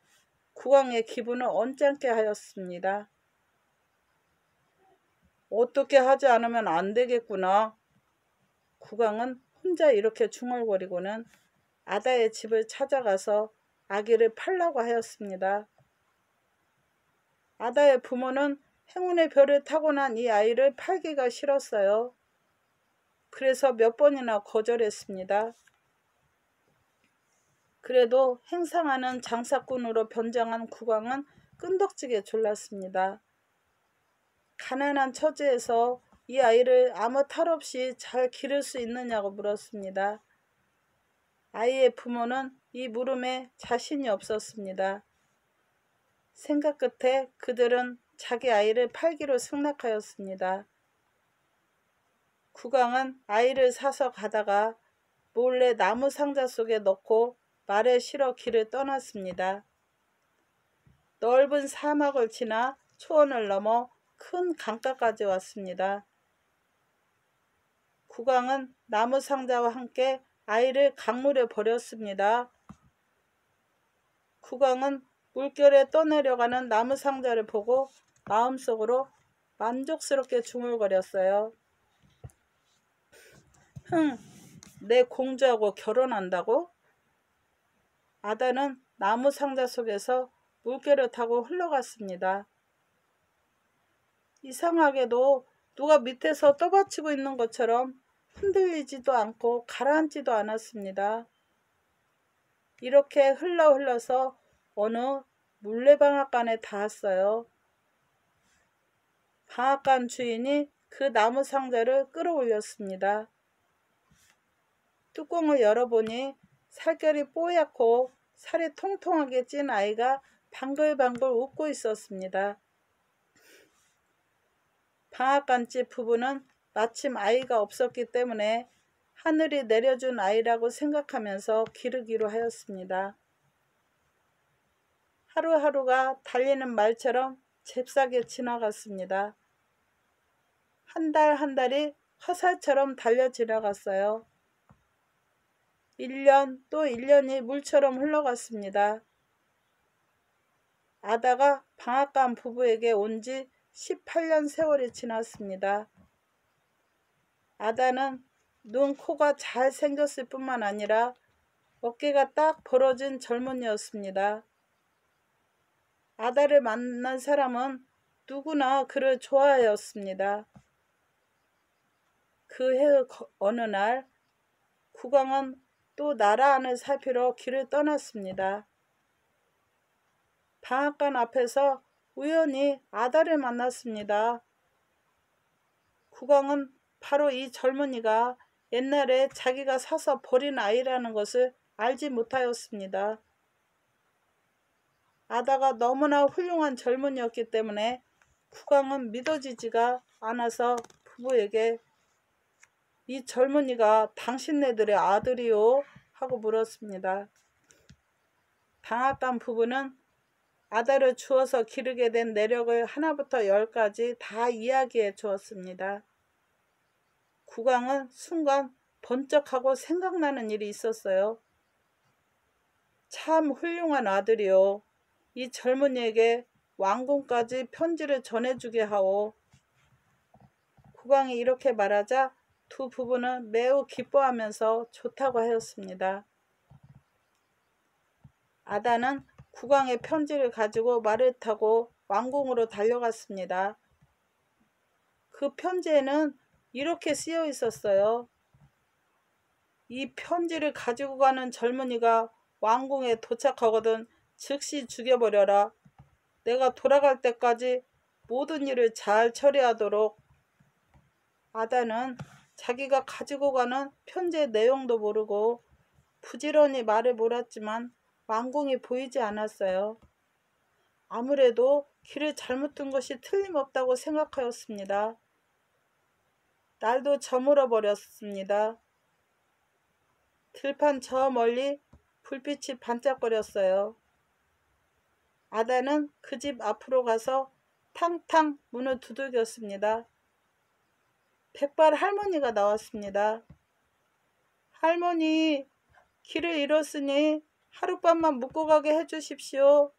국왕의 기분을 언짢게 하였습니다. 어떻게 하지 않으면 안 되겠구나. 국왕은 혼자 이렇게 중얼거리고는 아다의 집을 찾아가서 아기를 팔라고 하였습니다. 아다의 부모는 행운의 별을 타고난 이 아이를 팔기가 싫었어요. 그래서 몇 번이나 거절했습니다. 그래도 행상하는 장사꾼으로 변장한 국왕은 끈덕지게 졸랐습니다. 가난한 처지에서 이 아이를 아무 탈 없이 잘 기를 수 있느냐고 물었습니다. 아이의 부모는 이 물음에 자신이 없었습니다. 생각 끝에 그들은 자기 아이를 팔기로 승낙하였습니다. 국왕은 아이를 사서 가다가 몰래 나무 상자 속에 넣고 말에 실어 길을 떠났습니다. 넓은 사막을 지나 초원을 넘어 큰 강가까지 왔습니다. 국왕은 나무 상자와 함께 아이를 강물에 버렸습니다. 국왕은 물결에 떠내려가는 나무 상자를 보고 마음속으로 만족스럽게 중얼거렸어요. 내 공주하고 결혼한다고? 아다는 나무 상자 속에서 물결을 타고 흘러갔습니다. 이상하게도 누가 밑에서 떠받치고 있는 것처럼 흔들리지도 않고 가라앉지도 않았습니다. 이렇게 흘러서 어느 물레방앗간에 닿았어요. 방앗간 주인이 그 나무 상자를 끌어올렸습니다. 뚜껑을 열어보니 살결이 뽀얗고 살이 통통하게 찐 아이가 방글방글 웃고 있었습니다. 방앗간집 부부는 마침 아이가 없었기 때문에 하늘이 내려준 아이라고 생각하면서 기르기로 하였습니다. 하루하루가 달리는 말처럼 잽싸게 지나갔습니다. 한 달 한 달이 화살처럼 달려 지나갔어요. 1년 또 1년이 물처럼 흘러갔습니다. 아다가 방앗간 부부에게 온 지 18년 세월이 지났습니다. 아다는 눈, 코가 잘 생겼을 뿐만 아니라 어깨가 딱 벌어진 젊은이였습니다. 아다를 만난 사람은 누구나 그를 좋아하였습니다. 그해 어느 날 국왕은 또 나라 안을 살피러 길을 떠났습니다. 방앗간 앞에서 우연히 아다를 만났습니다. 국왕은 바로 이 젊은이가 옛날에 자기가 사서 버린 아이라는 것을 알지 못하였습니다. 아다가 너무나 훌륭한 젊은이였기 때문에 국왕은 믿어지지가 않아서 부부에게 이 젊은이가 당신네들의 아들이요? 하고 물었습니다. 방앗간 부부는 아다를 주어서 기르게 된 내력을 하나부터 열까지 다 이야기해 주었습니다. 국왕은 순간 번쩍하고 생각나는 일이 있었어요. 참 훌륭한 아들이요. 이 젊은이에게 왕궁까지 편지를 전해주게 하오. 국왕이 이렇게 말하자 두 부부는 매우 기뻐하면서 좋다고 하였습니다. 아다는 국왕의 편지를 가지고 말을 타고 왕궁으로 달려갔습니다. 그 편지에는 이렇게 쓰여 있었어요. 이 편지를 가지고 가는 젊은이가 왕궁에 도착하거든 즉시 죽여버려라. 내가 돌아갈 때까지 모든 일을 잘 처리하도록. 아다는 자기가 가지고 가는 편지의 내용도 모르고 부지런히 말을 몰았지만 왕궁이 보이지 않았어요. 아무래도 길을 잘못 든 것이 틀림없다고 생각하였습니다. 날도 저물어 버렸습니다. 들판 저 멀리 불빛이 반짝거렸어요. 아다는 그 집 앞으로 가서 탕탕 문을 두들겼습니다. 백발 할머니가 나왔습니다. 할머니, 길을 잃었으니 하룻밤만 묵고 가게 해주십시오.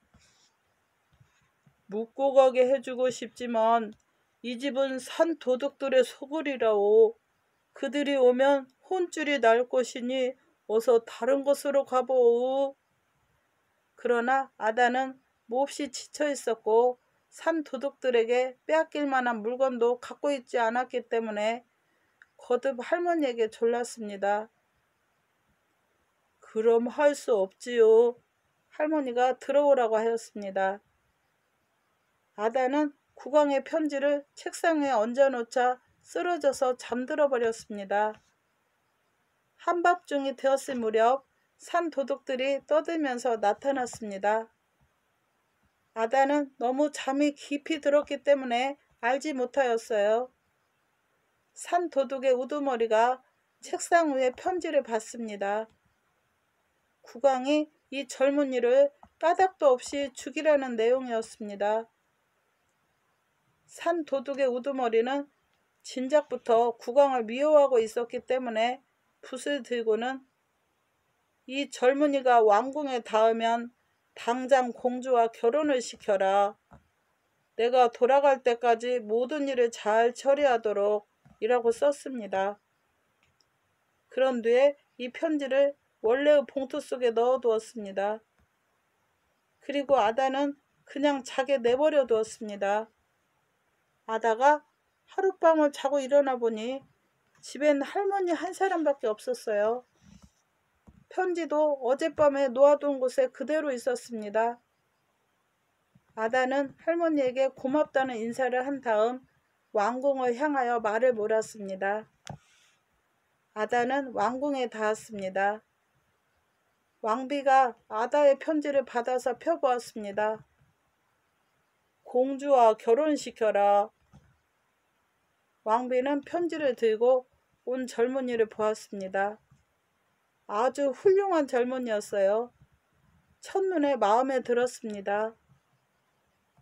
묵고 가게 해주고 싶지만 이 집은 산 도둑들의 소굴이라오. 그들이 오면 혼쭐이 날 것이니 어서 다른 곳으로 가보오. 그러나 아다는 몹시 지쳐 있었고 산 도둑들에게 빼앗길 만한 물건도 갖고 있지 않았기 때문에 거듭 할머니에게 졸랐습니다. 그럼 할 수 없지요. 할머니가 들어오라고 하였습니다. 아다는 국왕의 편지를 책상 위에 얹어놓자 쓰러져서 잠들어 버렸습니다. 한밤중이 되었을 무렵 산 도둑들이 떠들면서 나타났습니다. 아다는 너무 잠이 깊이 들었기 때문에 알지 못하였어요. 산 도둑의 우두머리가 책상 위에 편지를 봤습니다. 국왕이 이 젊은이를 까닭도 없이 죽이라는 내용이었습니다. 산 도둑의 우두머리는 진작부터 국왕을 미워하고 있었기 때문에 붓을 들고는 이 젊은이가 왕궁에 닿으면 당장 공주와 결혼을 시켜라. 내가 돌아갈 때까지 모든 일을 잘 처리하도록 이라고 썼습니다. 그런 뒤에 이 편지를 원래의 봉투 속에 넣어두었습니다. 그리고 아다는 그냥 자게 내버려 두었습니다. 아다가 하룻밤을 자고 일어나 보니 집엔 할머니 한 사람밖에 없었어요. 편지도 어젯밤에 놓아둔 곳에 그대로 있었습니다. 아다는 할머니에게 고맙다는 인사를 한 다음 왕궁을 향하여 말을 몰았습니다. 아다는 왕궁에 닿았습니다. 왕비가 아다의 편지를 받아서 펴보았습니다. 공주와 결혼시켜라. 왕비는 편지를 들고 온 젊은이를 보았습니다. 아주 훌륭한 젊은이였어요. 첫눈에 마음에 들었습니다.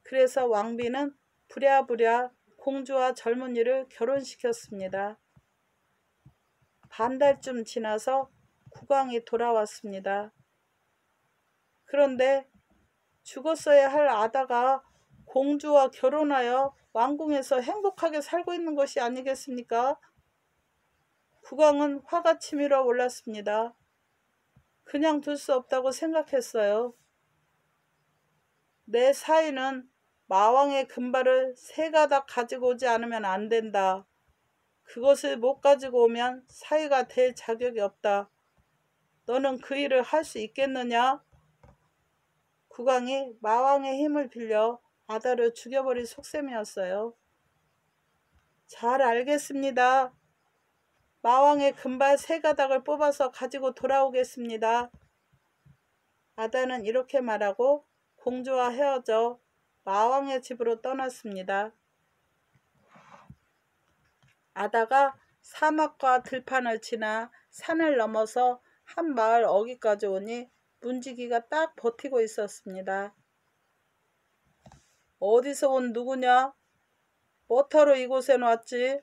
그래서 왕비는 부랴부랴 공주와 젊은이를 결혼시켰습니다. 반달쯤 지나서 국왕이 돌아왔습니다. 그런데 죽었어야 할 아다가 공주와 결혼하여 왕궁에서 행복하게 살고 있는 것이 아니겠습니까? 국왕은 화가 치밀어 올랐습니다. 그냥 둘 수 없다고 생각했어요. 내 사위는 마왕의 금발을 3가닥 가지고 오지 않으면 안 된다. 그것을 못 가지고 오면 사위가 될 자격이 없다. 너는 그 일을 할 수 있겠느냐? 국왕이 마왕의 힘을 빌려 아다를 죽여버릴 속셈이었어요. 잘 알겠습니다. 마왕의 금발 3가닥을 뽑아서 가지고 돌아오겠습니다. 아다는 이렇게 말하고 공주와 헤어져 마왕의 집으로 떠났습니다. 아다가 사막과 들판을 지나 산을 넘어서 한 마을 어귀까지 오니 문지기가 딱 버티고 있었습니다. 어디서 온 누구냐? 뭐하러 이곳에 왔지?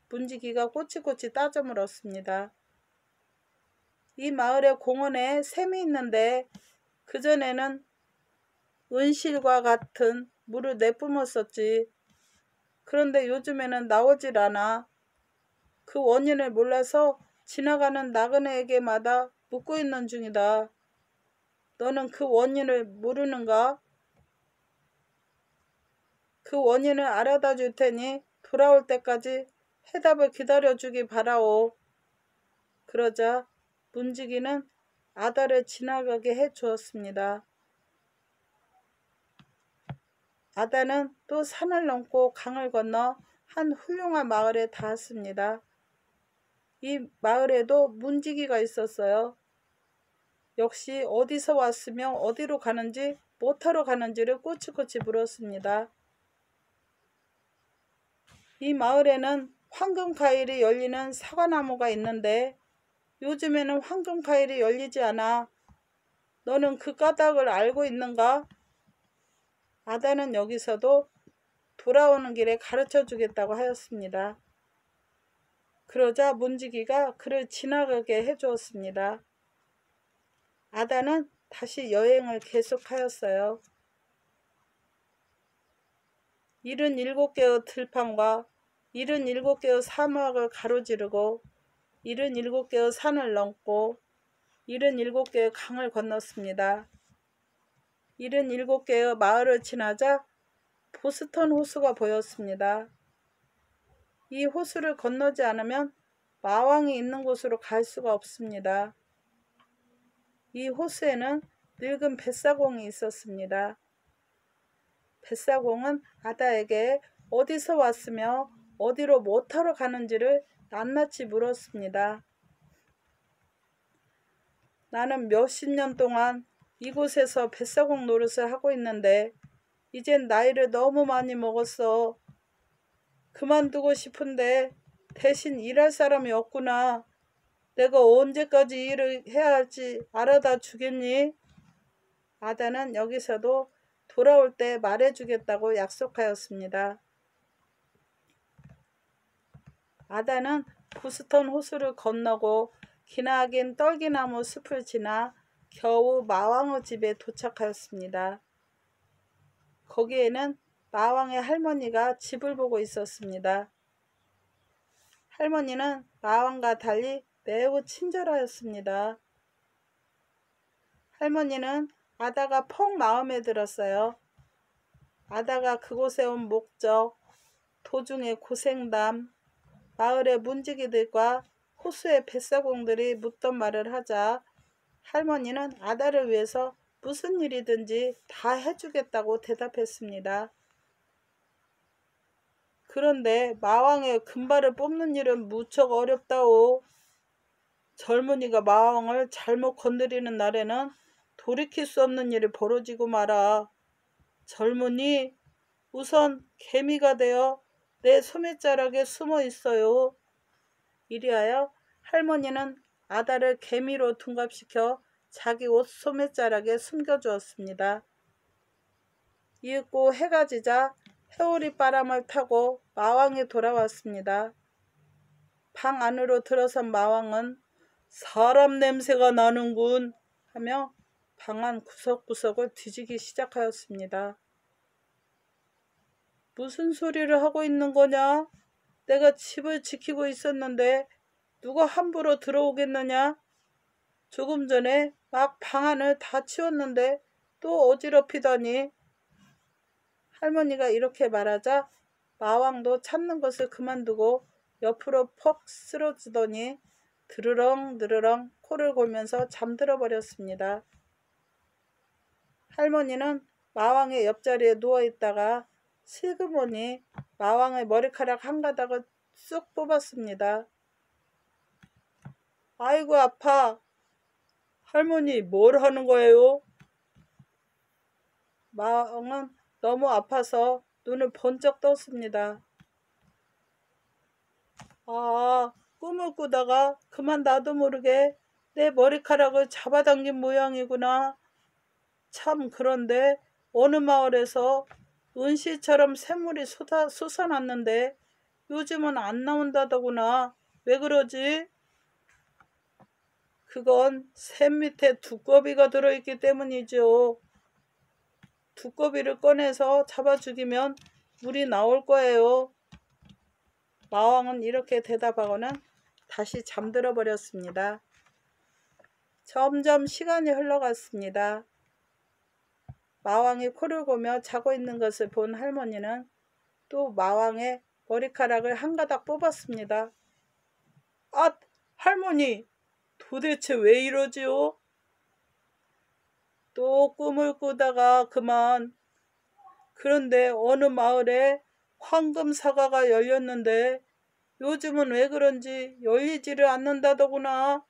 문지기가 꼬치꼬치 따져 물었습니다. 이 마을에 공원에 샘이 있는데 그전에는 은실과 같은 물을 내뿜었었지. 그런데 요즘에는 나오질 않아. 그 원인을 몰라서 지나가는 나그네에게마다 묻고 있는 중이다. 너는 그 원인을 모르는가? 그 원인을 알아다 줄 테니 돌아올 때까지 해답을 기다려주기 바라오. 그러자 문지기는 아다를 지나가게 해 주었습니다. 아다는 또 산을 넘고 강을 건너 한 훌륭한 마을에 닿았습니다. 이 마을에도 문지기가 있었어요. 역시 어디서 왔으며 어디로 가는지 뭐하러 가는지를 꼬치꼬치 물었습니다. 이 마을에는 황금과일이 열리는 사과나무가 있는데 요즘에는 황금과일이 열리지 않아. 너는 그 까닭을 알고 있는가? 아다는 여기서도 돌아오는 길에 가르쳐 주겠다고 하였습니다. 그러자 문지기가 그를 지나가게 해주었습니다. 아다는 다시 여행을 계속하였어요. 77개의 들판과 77개의 사막을 가로지르고 77개의 산을 넘고 77개의 강을 건넜습니다. 77개의 마을을 지나자 보스턴 호수가 보였습니다. 이 호수를 건너지 않으면 마왕이 있는 곳으로 갈 수가 없습니다. 이 호수에는 늙은 뱃사공이 있었습니다. 뱃사공은 아다에게 어디서 왔으며 어디로 뭐하러 가는지를 낱낱이 물었습니다. 나는 몇십 년 동안 이곳에서 뱃사공 노릇을 하고 있는데 이젠 나이를 너무 많이 먹었어. 그만두고 싶은데 대신 일할 사람이 없구나. 내가 언제까지 일을 해야 할지 알아다 주겠니? 아다는 여기서도 돌아올 때 말해주겠다고 약속하였습니다. 아다는 보스턴 호수를 건너고 기나긴 떨기나무 숲을 지나 겨우 마왕의 집에 도착하였습니다. 거기에는 마왕의 할머니가 집을 보고 있었습니다. 할머니는 마왕과 달리 매우 친절하였습니다. 할머니는 아다가 퍽 마음에 들었어요. 아다가 그곳에 온 목적, 도중의 고생담, 마을의 문지기들과 호수의 뱃사공들이 묻던 말을 하자 할머니는 아다를 위해서 무슨 일이든지 다 해주겠다고 대답했습니다. 그런데 마왕의 금발을 뽑는 일은 무척 어렵다오. 젊은이가 마왕을 잘못 건드리는 날에는 돌이킬 수 없는 일이 벌어지고 말아. 젊은이, 우선 개미가 되어 내 소매자락에 숨어 있어요. 이리하여 할머니는 아다를 개미로 둔갑시켜 자기 옷 소매자락에 숨겨주었습니다. 이윽고 해가 지자 해오리 바람을 타고 마왕이 돌아왔습니다. 방 안으로 들어선 마왕은 사람 냄새가 나는군 하며 방 안 구석구석을 뒤지기 시작하였습니다. 무슨 소리를 하고 있는 거냐? 내가 집을 지키고 있었는데 누가 함부로 들어오겠느냐? 조금 전에 막 방 안을 다 치웠는데 또 어지럽히다니. 할머니가 이렇게 말하자 마왕도 찾는 것을 그만두고 옆으로 퍽 쓰러지더니 드르렁 드르렁 코를 골면서 잠들어 버렸습니다. 할머니는 마왕의 옆자리에 누워있다가 슬그머니 마왕의 머리카락 한 가닥을 쑥 뽑았습니다. 아이고 아파. 할머니 뭘 하는 거예요? 마왕은 너무 아파서 눈을 번쩍 떴습니다. 아, 꿈을 꾸다가 그만 나도 모르게 내 머리카락을 잡아당긴 모양이구나. 참 그런데 어느 마을에서 은시처럼 샘물이 솟아났는데 요즘은 안 나온다더구나. 왜 그러지? 그건 샘 밑에 두꺼비가 들어있기 때문이죠. 두꺼비를 꺼내서 잡아 죽이면 물이 나올 거예요. 마왕은 이렇게 대답하고는 다시 잠들어 버렸습니다. 점점 시간이 흘러갔습니다. 마왕이 코를 고며 자고 있는 것을 본 할머니는 또 마왕의 머리카락을 한 가닥 뽑았습니다. 아, 할머니, 도대체 왜 이러지요? 또 꿈을 꾸다가 그만. 그런데 어느 마을에 황금 사과가 열렸는데 요즘은 왜 그런지 열리지를 않는다더구나.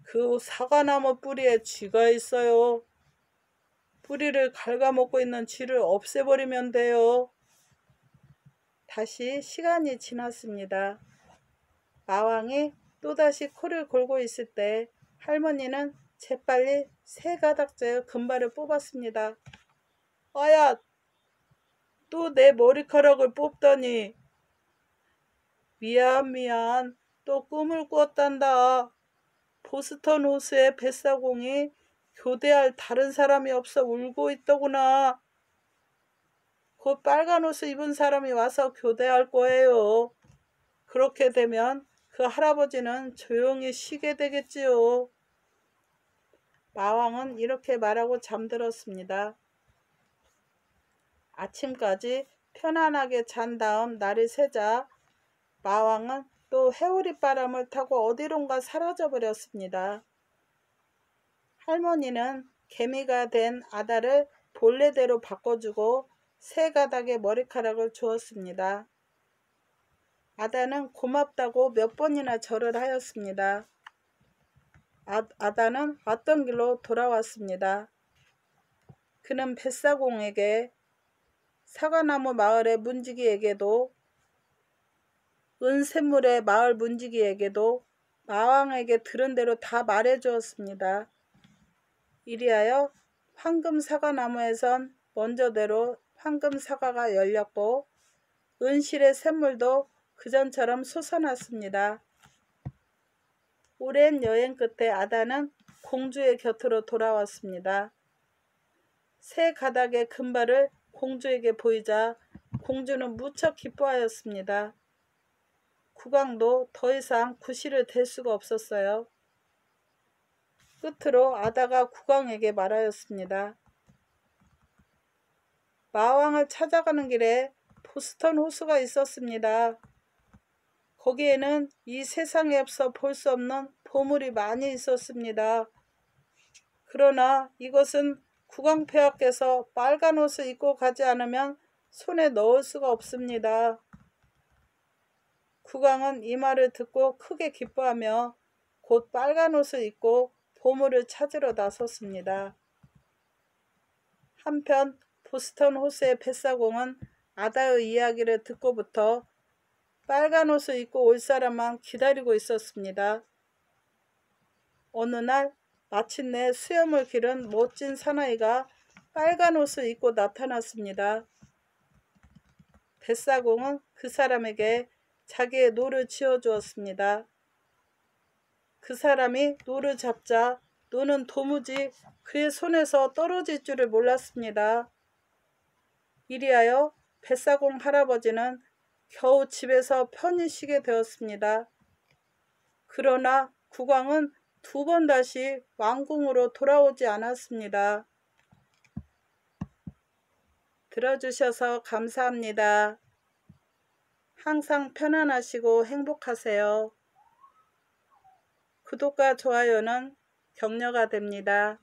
그 사과나무 뿌리에 쥐가 있어요. 뿌리를 갉아먹고 있는 쥐를 없애버리면 돼요. 다시 시간이 지났습니다. 마왕이 또다시 코를 골고 있을 때 할머니는 재빨리 세 가닥째의 금발을 뽑았습니다. 아야, 또 내 머리카락을 뽑다니. 미안. 또 꿈을 꾸었단다. 보스턴 호수의 뱃사공이 교대할 다른 사람이 없어 울고 있더구나. 곧 빨간 옷을 입은 사람이 와서 교대할 거예요. 그렇게 되면 그 할아버지는 조용히 쉬게 되겠지요. 마왕은 이렇게 말하고 잠들었습니다. 아침까지 편안하게 잔 다음 날이 새자 마왕은 또 해오리 바람을 타고 어디론가 사라져 버렸습니다. 할머니는 개미가 된 아다를 본래대로 바꿔주고 세 가닥의 머리카락을 주었습니다. 아다는 고맙다고 몇 번이나 절을 하였습니다. 아다는 왔던 길로 돌아왔습니다. 그는 뱃사공에게 사과나무 마을의 문지기에게도 은샘물의 마을 문지기에게도 마왕에게 들은 대로 다 말해주었습니다. 이리하여 황금 사과나무에선 먼저대로 황금 사과가 열렸고 은실의 샘물도 그전처럼 솟아났습니다. 오랜 여행 끝에 아다는 공주의 곁으로 돌아왔습니다. 세 가닥의 금발을 공주에게 보이자 공주는 무척 기뻐하였습니다. 국왕도 더 이상 구실을 댈 수가 없었어요. 끝으로 아다가 국왕에게 말하였습니다. 마왕을 찾아가는 길에 보스턴 호수가 있었습니다. 거기에는 이 세상에서 볼 수 없는 보물이 많이 있었습니다. 그러나 이것은 국왕폐하께서 빨간 옷을 입고 가지 않으면 손에 넣을 수가 없습니다. 국왕은 이 말을 듣고 크게 기뻐하며 곧 빨간 옷을 입고 보물을 찾으러 나섰습니다. 한편 보스턴 호수의 뱃사공은 아다의 이야기를 듣고부터 빨간 옷을 입고 올 사람만 기다리고 있었습니다. 어느 날 마침내 수염을 기른 멋진 사나이가 빨간 옷을 입고 나타났습니다. 뱃사공은 그 사람에게 자기의 노를 지어주었습니다. 그 사람이 노를 잡자 노는 도무지 그의 손에서 떨어질 줄을 몰랐습니다. 이리하여 뱃사공 할아버지는 겨우 집에서 편히 쉬게 되었습니다. 그러나 국왕은 두 번 다시 왕궁으로 돌아오지 않았습니다. 들어주셔서 감사합니다. 항상 편안하시고 행복하세요. 구독과 좋아요는 격려가 됩니다.